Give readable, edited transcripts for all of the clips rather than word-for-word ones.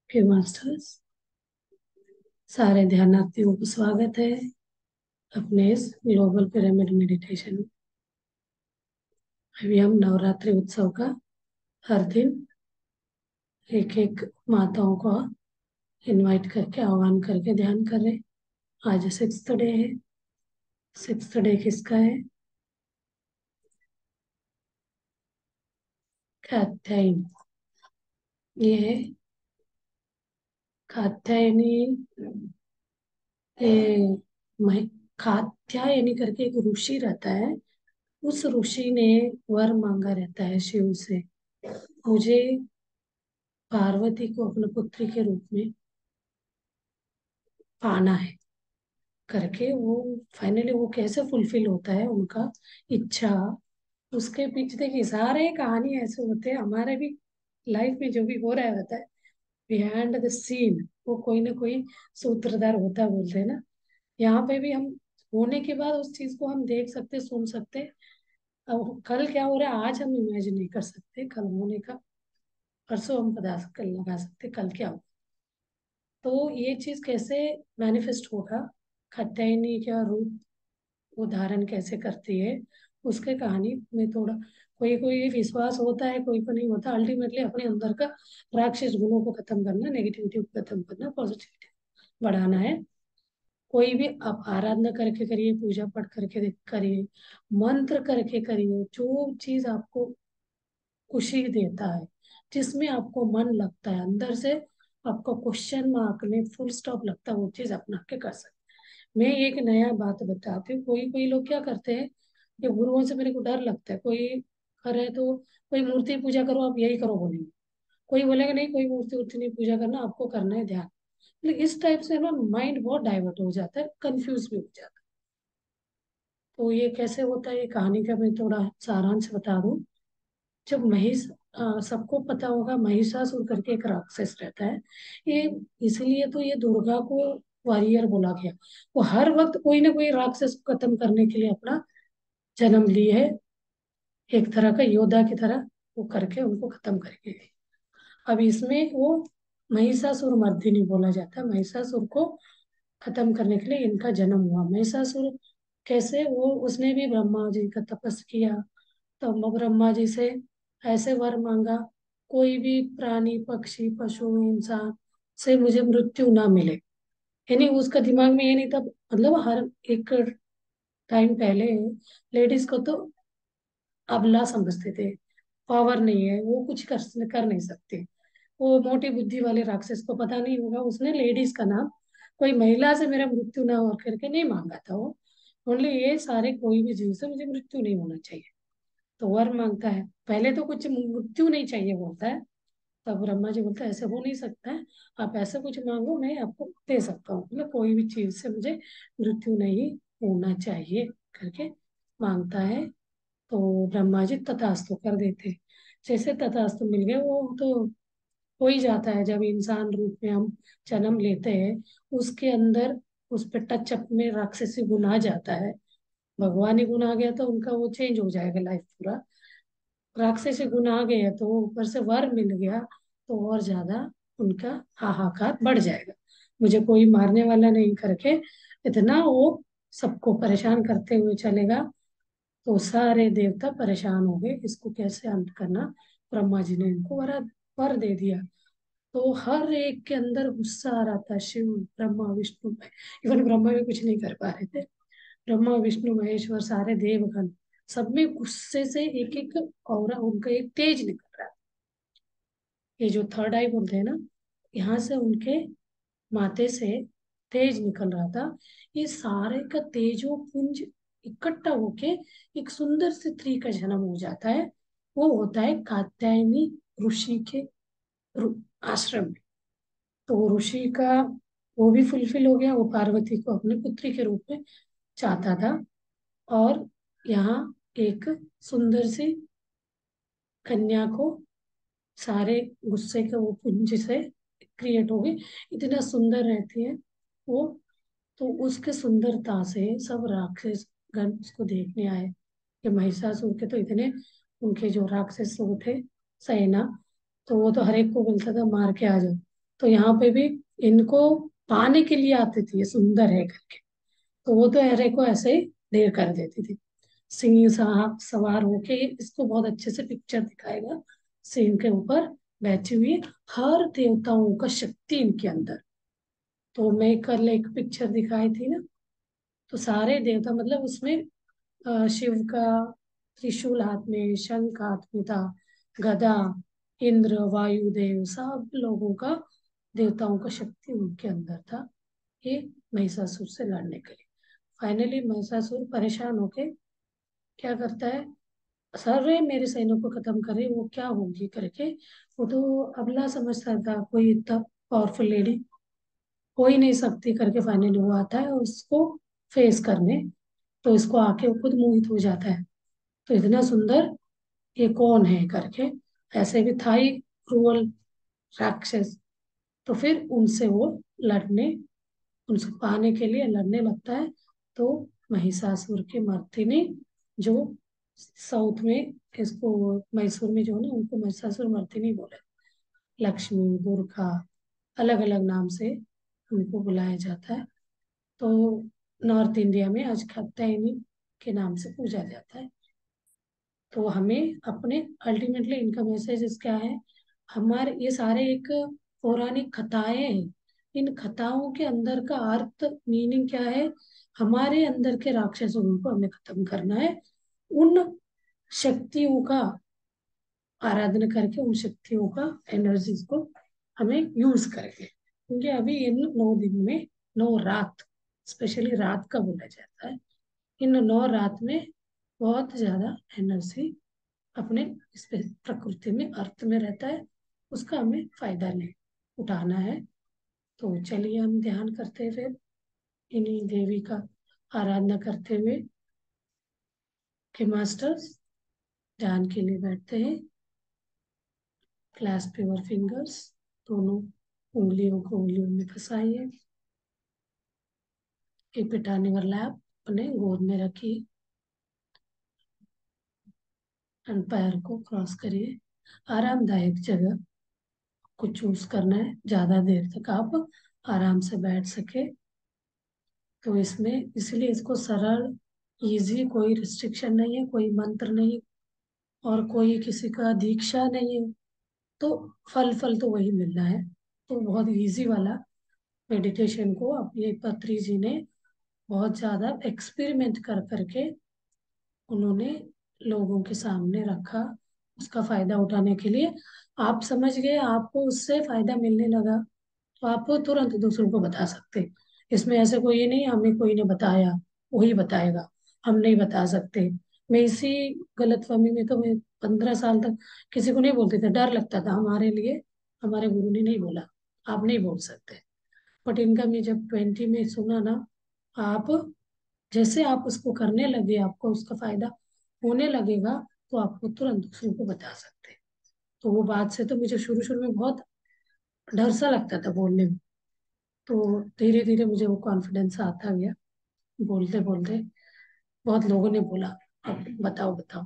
के मास्टर्स, सारे ध्यानार्थियों को स्वागत है अपने इस ग्लोबल पिरामिड मेडिटेशन में। अभी हम नवरात्रि उत्सव का हर दिन एक एक माताओं को इनवाइट करके आह्वान करके ध्यान कर रहे हैं। आज सिक्स्थ डे है। सिक्स्थ डे किसका है? कात्यायनी। ये है कात्यायनी। ये कात्यायनी करके एक ऋषि रहता है। उस ऋषि ने वर मांगा रहता है शिव से, मुझे पार्वती को अपने पुत्री के रूप में पाना है करके। वो फाइनली वो कैसे फुलफिल होता है उनका इच्छा, उसके पीछे देखिए सारे कहानी ऐसे होते हैं। हमारे भी लाइफ में जो भी हो रहा होता है बिहाइंड द सीन, वो कोई ना कोई सूत्रधार होता है, बोलते हैं ना। यहाँ पे भी हम होने के बाद उस चीज को हम देख सकते, सुन सकते। अब कल क्या हो रहा है आज हम इमेजिन नहीं कर सकते, कल होने का। परसों हम पता कर लगा सकते कल क्या हो। तो ये चीज कैसे मैनिफेस्ट होगा, कात्यायनी का रूप वो धारण कैसे करती है, उसके कहानी में थोड़ा कोई कोई विश्वास होता है, कोई को नहीं होता। अल्टीमेटली अपने अंदर का राक्षस गुणों को खत्म करना, नेगेटिविटी को खत्म करना, पॉजिटिविटी बढ़ाना है। कोई भी आप आराधना करके करिए, पूजा पाठ करके करिए, मंत्र करके करिए, जो चीज आपको खुशी देता है, जिसमें आपको मन लगता है अंदर से, आपको क्वेश्चन मार्क में फुल स्टॉप लगता है, वो चीज अपना के कर सकते। मैं एक नया बात बताती हूँ। कोई कोई लोग क्या करते हैं कि गुरुओं से मेरे को डर लगता है, कोई करे तो कोई मूर्ति पूजा करो, आप यही करो बोलेंगे। कोई बोलेगा नहीं, कोई मूर्ति उर्ति नहीं पूजा करना, आपको करना है ध्यान। लेकिन इस टाइप से ना माइंड बहुत डाइवर्ट हो जाता है, कंफ्यूज भी हो जाता है। तो ये कैसे होता है, ये कहानी का मैं थोड़ा सारांश बता दूं। जब सबको पता होगा महिषासुर करके एक राक्षस रहता है। ये इसलिए तो ये दुर्गा को वॉरियर बोला गया। वो हर वक्त कोई ना कोई राक्षस को खत्म करने के लिए अपना जन्म लिए है, एक तरह का योद्धा की तरह वो करके उनको खत्म करके गए। अब इसमें वो महिषासुर मर्दिनी बोला जाता है। महिषासुर को खत्म करने के लिए इनका जन्म हुआ। महिषासुर कैसे, वो उसने भी ब्रह्मा जी का तपस्या किया। तो ब्रह्मा जी से ऐसे वर मांगा, कोई भी प्राणी पक्षी पशु इंसान से मुझे मृत्यु ना मिले। यानी उसका दिमाग में ये नहीं था, मतलब हर एक टाइम पहले लेडीज को तो अबला समझते थे, पावर नहीं है, वो कुछ कर नहीं सकते। वो मोटी बुद्धि वाले राक्षस को पता नहीं होगा, उसने लेडीज का नाम कोई महिला से मेरा मृत्यु ना हो करके नहीं मांगा था वो। ओनली ये सारे कोई भी जीव से मुझे मृत्यु नहीं होना चाहिए, तो वर मांगता है। पहले तो कुछ मृत्यु नहीं चाहिए बोलता है, तब ब्रह्मा जी बोलता है ऐसे हो नहीं सकता है, आप ऐसा कुछ मांगो मैं आपको दे सकता हूँ, मतलब कोई भी चीज से मुझे मृत्यु नहीं होना चाहिए करके मांगता है। तो ब्रह्मा जी तथास्तु कर देते। जैसे तथास्तु मिल गया, वो तो हो ही जाता है जब इंसान रूप में हम जन्म लेते हैं। उसके अंदर उस पर टचअप में राक्षसी गुण आ जाता है। भगवानी गुण आ गया तो उनका वो चेंज हो जाएगा लाइफ पूरा। राक्षसी गुण आ गए तो ऊपर से वर मिल गया तो और ज्यादा उनका हाहाकार बढ़ जाएगा। मुझे कोई मारने वाला नहीं करके इतना वो सबको परेशान करते हुए चलेगा। तो सारे देवता परेशान हो गए, इसको कैसे अंत करना। ब्रह्मा जी ने इनको वर दे दिया। तो हर एक के अंदर गुस्सा आ रहा था। शिव ब्रह्मा विष्णु, इवन ब्रह्मा भी कुछ नहीं कर पा रहे थे। ब्रह्मा विष्णु महेश्वर सारे देवगण, सब में गुस्से से एक एक और उनका एक तेज निकल रहा है। ये जो थर्ड आई बोलते हैं ना, यहाँ से उनके माथे से तेज निकल रहा था। ये सारे का तेजो पुंज इकट्ठा होके एक सुंदर सी स्त्री का जन्म हो जाता है। वो होता है कात्यायनी ऋषि के आश्रम में। तो वो ऋषि का वो भी फुलफिल हो गया, वो पार्वती को अपने पुत्री के रूप में चाहता था। और यहाँ एक सुंदर सी कन्या को सारे गुस्से के वो पुंज से क्रिएट हो गई। इतना सुंदर रहती है वो। तो उसके सुंदरता से सब राक्षस गण उसको देखने आए कि महिषासुर के तो इतने, उनके जो राक्षस वो थे सेना, तो वो तो हर एक को बोलता था मार के आ जाओ। तो यहाँ पे भी इनको पाने के लिए आते थे, ये सुंदर है करके। तो वो तो हरे को ऐसे ही ढेर कर देती थी। सिंह साहब सवार होके इसको बहुत अच्छे से पिक्चर दिखाएगा। सिंह के ऊपर बैठी हुई हर देवताओं का शक्ति इनके अंदर। तो मैं कल एक पिक्चर दिखाई थी ना, तो सारे देवता मतलब उसमें शिव का त्रिशूल हाथ में, शंख हाथ में था, गदा, इंद्र, वायुदेव, सब लोगों का, देवताओं का शक्ति उनके अंदर था, ये महिषासुर से लड़ने के लिए। फाइनली महिषासुर परेशान होके क्या करता है, सारे मेरे सैनिकों को खत्म करे, वो क्या होगी करके। वो तो अबला समझता था, कोई इतना पावरफुल लेडी हो ही नहीं सकती करके। फाइनली वो आता है उसको फेस करने। तो इसको आके वो खुद मोहित हो जाता है, तो इतना सुंदर, ये कौन है करके। ऐसे भी था ही क्रूअल राक्षस। तो फिर उनसे वो लड़ने, उनको पाने के लिए लड़ने लगता है। तो महिषासुर के मर्दिनी, जो साउथ में इसको, मैसूर में जो है ना, उनको महिषासुर मर्दिनी बोले, लक्ष्मी, दुर्गा, अलग अलग नाम से उनको बुलाया जाता है। तो नॉर्थ इंडिया में आज कात्यायनी के नाम से पूजा जाता है। तो हमें अपने, अल्टीमेटली इनका मैसेज क्या है, हमारे ये सारे एक पौराणिक कथाएं हैं। इन कथाओं के अंदर का अर्थ, मीनिंग क्या है, हमारे अंदर के राक्षसों को हमें खत्म करना है। उन शक्तियों का आराधना करके, उन शक्तियों का एनर्जीज को हमें यूज करके, क्योंकि अभी इन 9 दिन में, 9 रात, स्पेशली रात का बोला जाता है, इन 9 रात में बहुत ज्यादा एनर्जी अपने इस प्रकृति में, अर्थ में रहता है। उसका हमें फायदा ले उठाना है। तो चलिए हम ध्यान करते हैं फिर, इन्हीं देवी का आराधना करते हुए के मास्टर्स ध्यान के लिए बैठते हैं। क्लास्प योर फिंगर्स, दोनों उंगलियों को उंगलियों में फंसाइए। Keep it on your lap, अपने गोद में रखिए। एंड पैर को क्रॉस करिए। आरामदायक जगह को चूज करना है, ज्यादा देर तक आप आराम से बैठ सके। तो इसमें इसलिए इसको सरल, इजी, कोई रिस्ट्रिक्शन नहीं है, कोई मंत्र नहीं, और कोई किसी का दीक्षा नहीं है। तो फल फल तो वही मिलना है। तो बहुत इजी वाला मेडिटेशन को अब ये पत्री जी ने बहुत ज्यादा एक्सपेरिमेंट कर करके उन्होंने लोगों के सामने रखा, उसका फायदा उठाने के लिए। आप समझ गए, आपको उससे फायदा मिलने लगा, तो आप तुरंत दूसरों को बता सकते। इसमें ऐसे कोई ये नहीं हमें कोई ने बताया वही बताएगा, हम नहीं बता सकते। मैं इसी गलतफहमी में तो मैं 15 साल तक किसी को नहीं बोलते थे, डर लगता था हमारे लिए। हमारे गुरु ने नहीं बोला आप नहीं बोल सकते। बट इनका मैं जब 20 में सुना ना, आप जैसे आप उसको करने लगे, आपको उसका फायदा होने लगेगा, तो आपको तुरंत दूसरों को बता सकते हैं। तो वो बात से तो मुझे शुरू शुरू में बहुत डर सा लगता था बोलने में। तो धीरे धीरे मुझे वो कॉन्फिडेंस आता गया, बोलते बोलते बहुत लोगों ने बोला अब बताओ बताओ।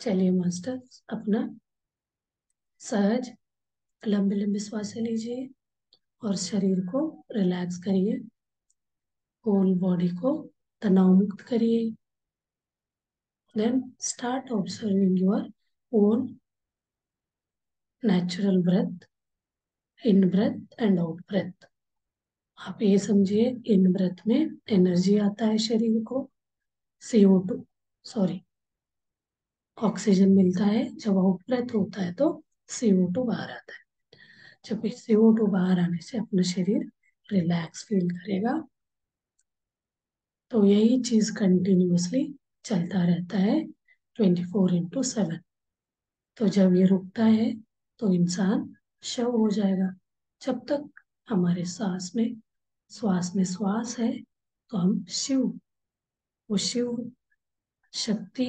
चलिए मास्टर, अपना सहज लंबे लंबे श्वास लीजिए और शरीर को रिलैक्स करिए। होल बॉडी को तनाव मुक्त करिए। Then start observing your own natural breath, in breath and out breath. आप ये समझिए, इन ब्रेथ में एनर्जी आता है शरीर को, CO2, सॉरी, ऑक्सीजन मिलता है। जब आउट ब्रेथ होता है तो CO2 बाहर आता है। जब CO2 बाहर आने से अपना शरीर रिलैक्स फील करेगा। तो यही चीज कंटिन्यूअसली चलता रहता है 24/7। तो जब ये रुकता है तो इंसान शव हो जाएगा। जब तक हमारे श्वास में श्वास है, तो हम शिव, वो शिव शक्ति,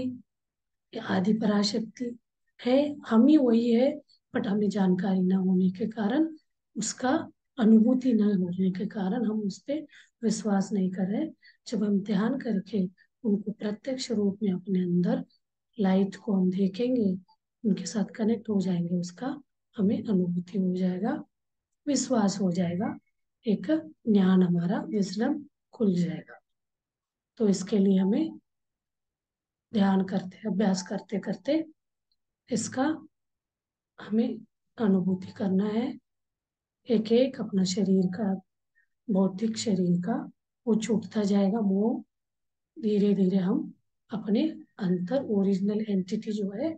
आदि पराशक्ति है, हम ही वही है। बट हमें जानकारी ना होने के कारण, उसका अनुभूति न होने के कारण हम उस पर विश्वास नहीं कर रहे। जब हम ध्यान करके उनको प्रत्यक्ष रूप में अपने अंदर, लाइट को हम देखेंगे, उनके साथ कनेक्ट हो जाएंगे, उसका हमें अनुभूति हो जाएगा, विश्वास हो जाएगा, एक ज्ञान हमारा विजडम खुल जाएगा। तो इसके लिए हमें ध्यान करते अभ्यास करते करते इसका हमें अनुभूति करना है। एक एक अपना शरीर का, भौतिक शरीर का वो छूटता जाएगा मोह। धीरे धीरे हम अपने अंतर ओरिजिनल एंटिटी जो है,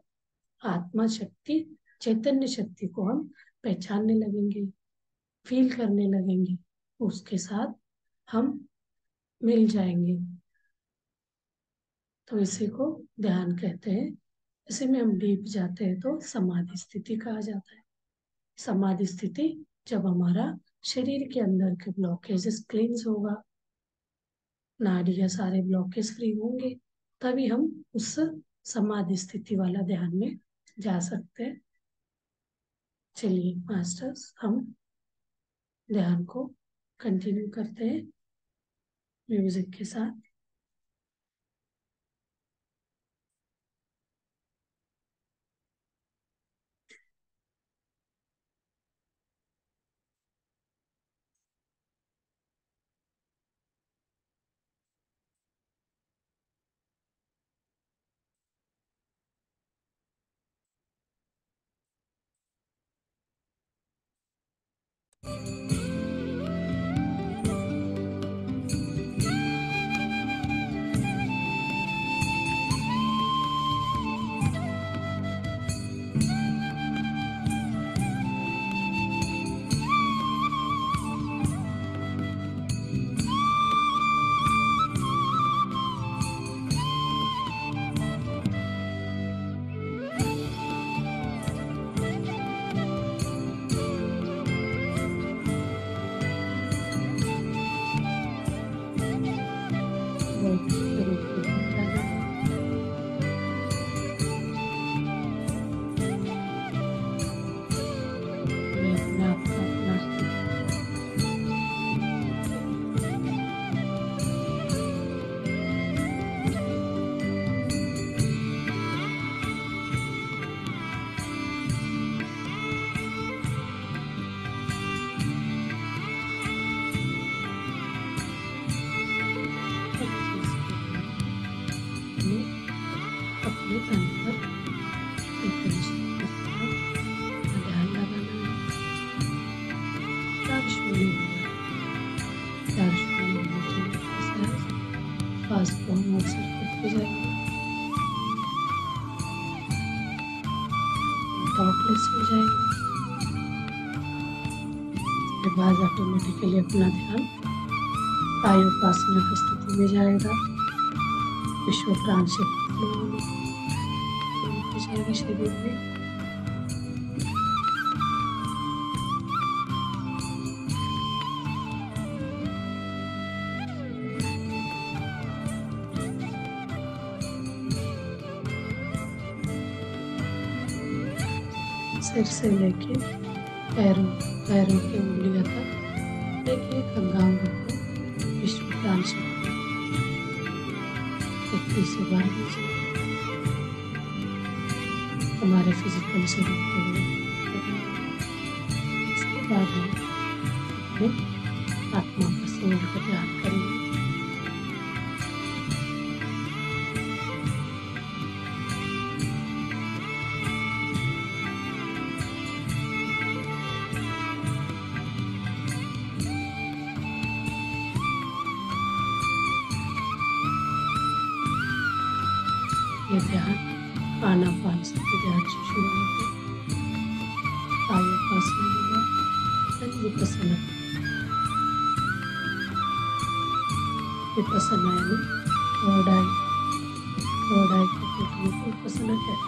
आत्मा शक्ति, चैतन्य शक्ति को हम पहचानने लगेंगे, फील करने लगेंगे, उसके साथ हम मिल जाएंगे। तो इसी को ध्यान कहते हैं। इसी में हम डीप जाते हैं तो समाधि स्थिति कहा जाता है। समाधि स्थिति जब हमारा शरीर के अंदर के ब्लॉकेजेस क्लींस होगा, नाड़ी या सारे ब्लॉकेज फ्री होंगे, तभी हम उस समाधि स्थिति वाला ध्यान में जा सकते हैं। चलिए मास्टर्स, हम ध्यान को कंटिन्यू करते हैं म्यूजिक के साथ। अपने अंदर चैतन्य शक्ति का ध्यान लगाना है। दार्शनिक पास को हम अक्सर करते जाएंगे, थॉटलेस हो जाएंगे। उसके बाद ऑटोमेटिकली अपना ध्यान कायोपासना की स्थिति में जाएगा। विश्व प्राण शक्ति हो जाएगी शरीर में। सिर से लेके पैरों के उंगलियों तक एक एक अंगांग को विश्व प्राण शक्ति से बाहर लीजिए। हमारे फिजिकल शरीर को इसके बाद हम अपने आत्मा का सोल का ध्यान करेंगे। ये ध्यान आनापान सती ध्यान से शुरू होता है। कायोपासना होगा, फिर विपස්සना। विपස්සना यानी थर्ड आई को विपස්සना कहते हैं।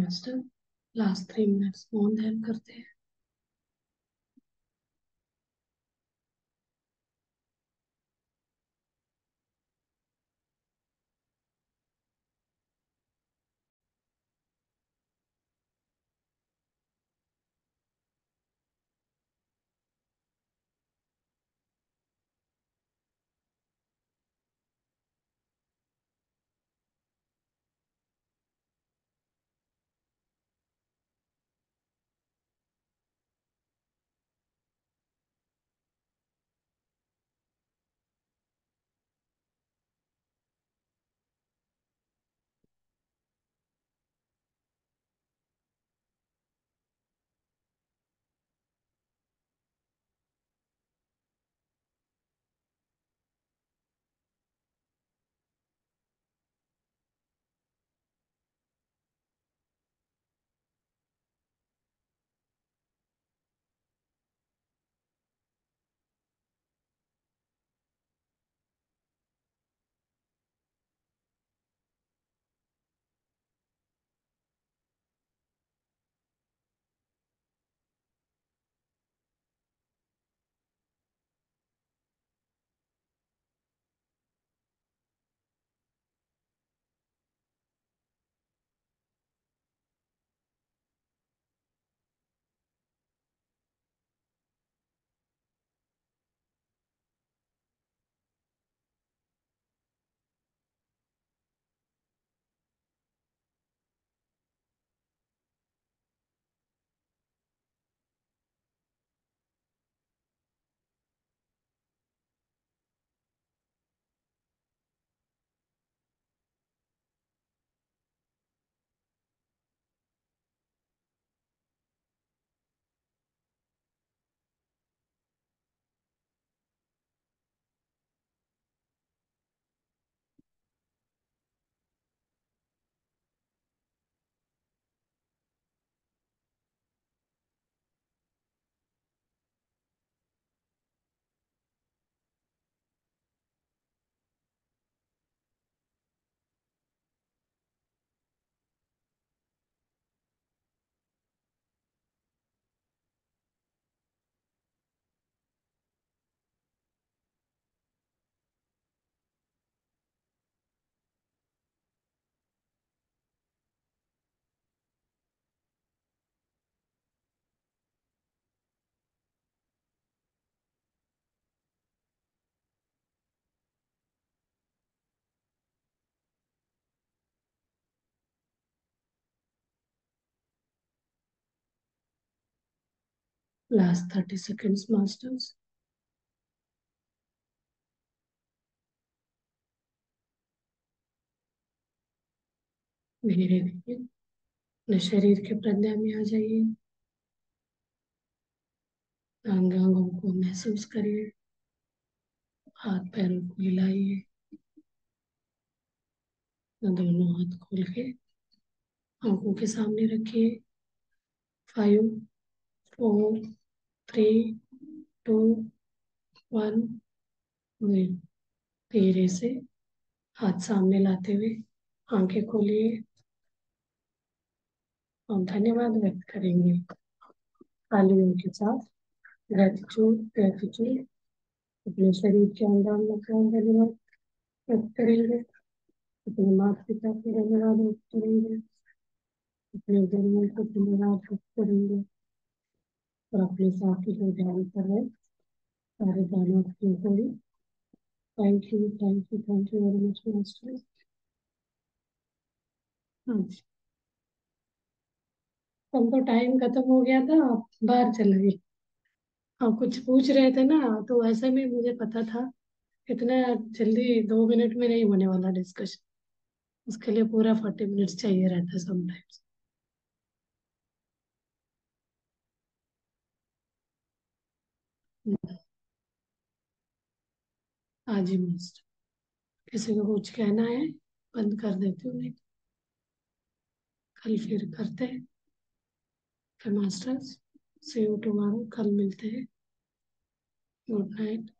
मास्टर, लास्ट 3 मिनट्स मौन ध्यान करते हैं। Last 30 seconds masters. धीरे धीरे अपने शरीर के प्रज्ञा में आ जाइए। अंगों को महसूस करिए। हाथ पैरों को हिलाइए। दोनों हाथ खोल के आंखों के सामने रखिए। 5, 4, 3, 2, 1, 0। धीरे से हाथ सामने लाते हुए आंखें खोलिए और धन्यवाद व्यक्त करेंगे तालियों के साथ। ग्रेटिट्यूड ग्रेटिट्यूड अपने शरीर के अंदर मतलब धन्यवाद व्यक्त करेंगे। अपने माता पिता को धन्यवाद व्यक्त करेंगे। अपने गुरुओं को धन्यवाद व्यक्त करेंगे। और अपने साथी जो ध्यान कर रहे हैं, सारे दानों को भी thank you very much master. हाँ जी। अब तो टाइम खत्म हो गया था, आप बाहर चले गए। हाँ, कुछ पूछ रहे थे ना, तो ऐसे में मुझे पता था इतना जल्दी 2 मिनट में नहीं होने वाला डिस्कशन। उसके लिए पूरा 40 मिनट्स चाहिए रहता है समटाइम्स। हाँ जी मास्टर। किसी को कुछ कहना है? बंद कर देती हूँ, नहीं तो कल फिर करते हैं। फिर मास्टर्स, सी यू टुमारो, कल मिलते हैं। Good night.